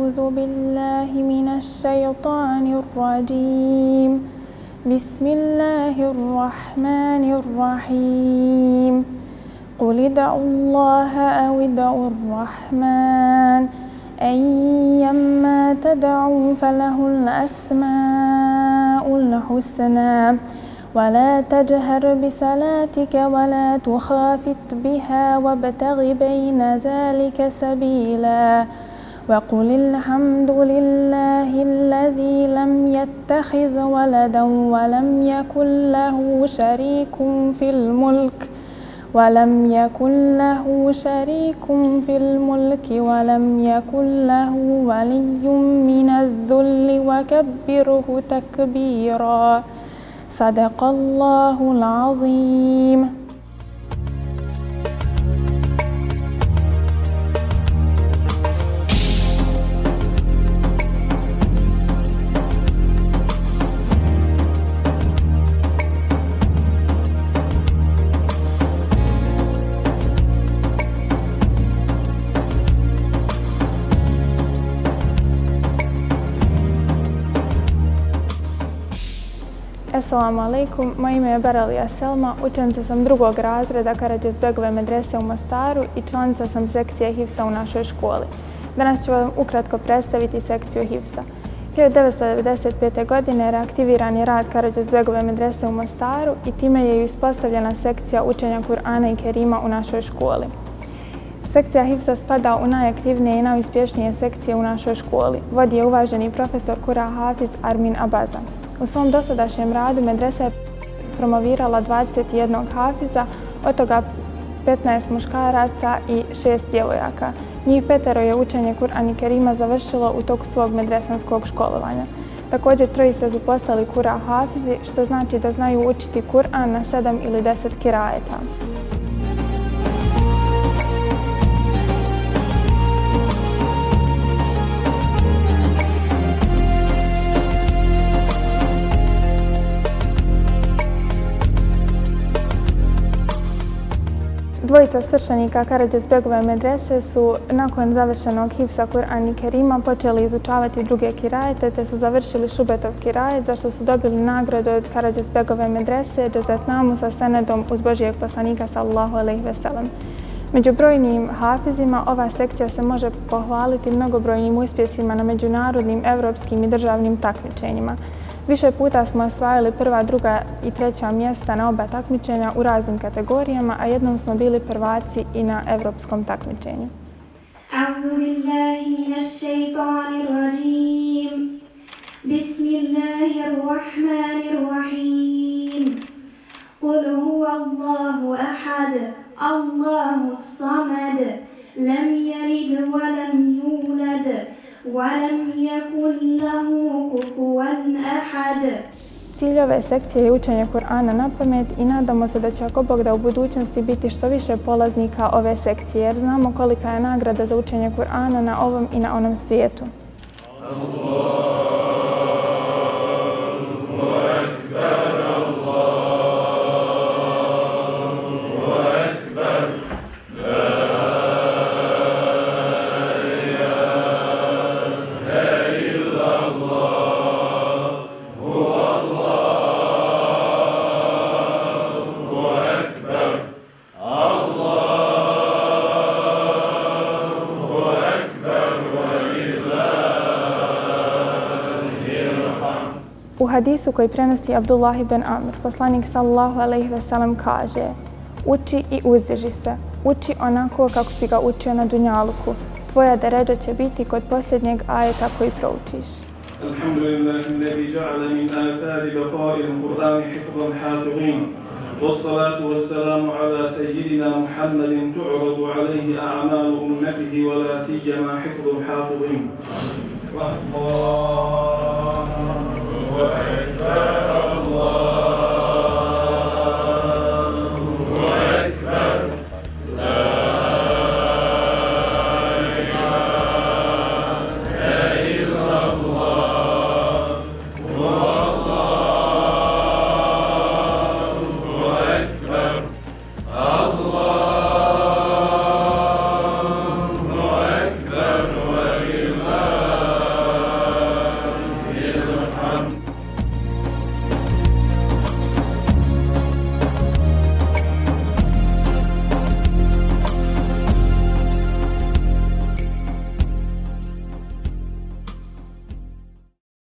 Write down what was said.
أعوذ بالله من الشيطان الرجيم بسم الله الرحمن الرحيم قل ادعوا الله أو ادعوا الرحمن أيما تدعوا فله الأسماء الحسنى ولا تجهر بصلاتك ولا تخافت بها وابتغ بين ذلك سبيلا وقل الحمد لله الذي لم يتخذ ولدا ولم يكن له شريك في الملك ولم يكن له له ولي من الذل وكبره تكبيرا صدق الله العظيم. Assalamu alaikum, moje ime je Baralija Selma, učenica sam drugog razreda Karađezbegove medrese u Mostaru i članica sam sekcije Hifsa u našoj školi. Danas ću vam ukratko predstaviti sekciju Hifsa. 1995. godine reaktiviran je rad Karađezbegove medrese u Mostaru i time je uspostavljena sekcija učenja Kur'ana i Kerima u našoj školi. Sekcija Hifsa spada u najaktivnije i najuspješnije sekcije u našoj školi. Vodi je uvaženi profesor Kura Hafiz Armin Abaza. U svom dosadašnjem radu medresa je promovirala 21 hafiza, od toga 15 muškaraca i 6 djevojaka. Njih 5 je učenje Kur'ana i Kerima završilo u toku svog medresanskog školovanja. Također 3 su postali Kura Hafizi, što znači da znaju učiti Kur'an na 7 ili 10 kirajeta. Dvojica svršenika Karađezbegove medrese su nakon završenog Hifsa Kur'ana i Kerima počeli izučavati druge kirajete te su završili Šubetov kirajet za što su dobili nagradu od Karađezbegove medrese džezetnamu sa senedom uz Božijeg poslanika sallallahu alejhi ve sellem. Među brojnim hafizima ova sekcija se može pohvaliti mnogobrojnim uspjesima na međunarodnim, evropskim i državnim takmičenjima. Više puta smo osvajali prva, druga i treća mjesta na oba takmičenja u raznim kategorijama, a jednom smo bili prvaci i na evropskom takmičenju. A'udhu billahi minash shaitanir rajim. Bismillahirrahmanirrahim. Qul huwa Allahu ahad, Allahus samad, lam yalid wa lam yulad. وَلَمْ يَكُنْ لَهُ كُفُوًا أَحَدٌ. Cilj ove sekcije je učenje Kur'ana na pamet i nadamo se da će ako Bog da u budućnosti biti što više polaznika ove sekcije jer znamo kolika je nagrada za učenje Kur'ana na ovom i na onom svijetu. U hadisu koji prenosi Abdullah ibn Amr, poslanik sallallahu alejhi ve sellem kaže: uči i uzdiži se, uči onako kako si ga učio na dunjaluku. Tvoja deredža će biti kod posljednjeg ajeta koji proučiš. Alhamdulillahi alladhi ja'ala min athari baqa'i al-Qur'ani hifdhan hafidhin. والصلاة والسلام على سيدنا محمد تعرض عليه أعمال أمته ولا سيما حفظ الحافظين. الله